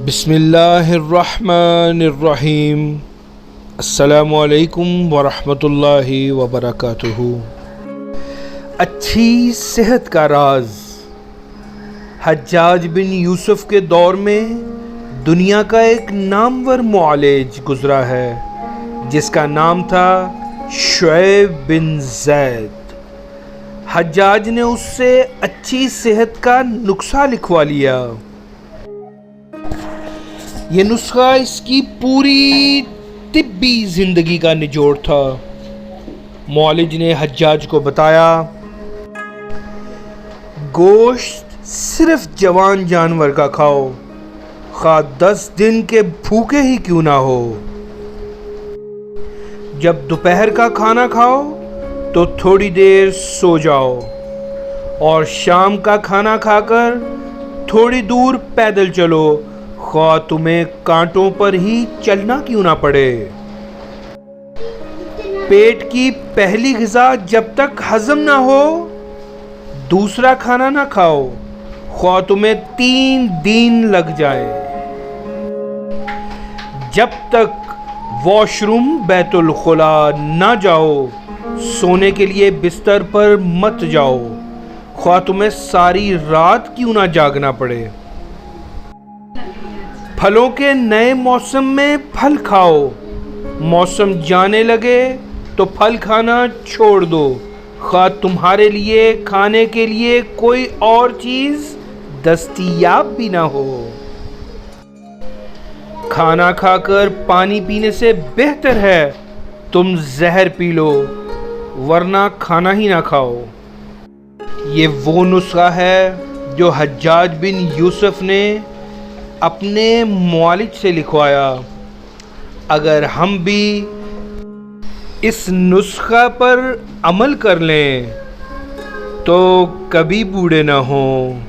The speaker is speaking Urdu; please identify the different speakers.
Speaker 1: بسم اللہ الرحمن الرحیم۔ السلام علیکم ورحمۃ اللہ وبرکاتہ۔ اچھی صحت کا راز۔ حجاج بن یوسف کے دور میں دنیا کا ایک نامور معالج گزرا ہے جس کا نام تھا شعیب بن زید۔ حجاج نے اس سے اچھی صحت کا نسخہ لکھوا لیا۔ یہ نسخہ اس کی پوری طبی زندگی کا نچوڑ تھا۔ معالج نے حجاج کو بتایا، گوشت صرف جوان جانور کا کھاؤ، خواہ 10 دن کے بھوکے ہی کیوں نہ ہو۔ جب دوپہر کا کھانا کھاؤ تو تھوڑی دیر سو جاؤ، اور شام کا کھانا کھا کر تھوڑی دور پیدل چلو، خواہ تمہیں کانٹوں پر ہی چلنا کیوں نہ پڑے۔ پیٹ کی پہلی غذا جب تک ہضم نہ ہو دوسرا کھانا نہ کھاؤ، خواہ تمہیں 3 دن لگ جائے۔ جب تک واش روم بیت الخلا نہ جاؤ سونے کے لیے بستر پر مت جاؤ، خواہ تمہیں ساری رات کیوں نہ جاگنا پڑے۔ پھلوں کے نئے موسم میں پھل کھاؤ، موسم جانے لگے تو پھل کھانا چھوڑ دو، خواہ تمہارے لیے کھانے کے لیے کوئی اور چیز دستیاب بھی نہ ہو۔ کھانا کھا کر پانی پینے سے بہتر ہے تم زہر پی لو، ورنہ کھانا ہی نہ کھاؤ۔ یہ وہ نسخہ ہے جو حجاج بن یوسف نے اپنے معالج سے لکھوایا۔ اگر ہم بھی اس نسخہ پر عمل کر لیں تو کبھی بوڑھے نہ ہوں۔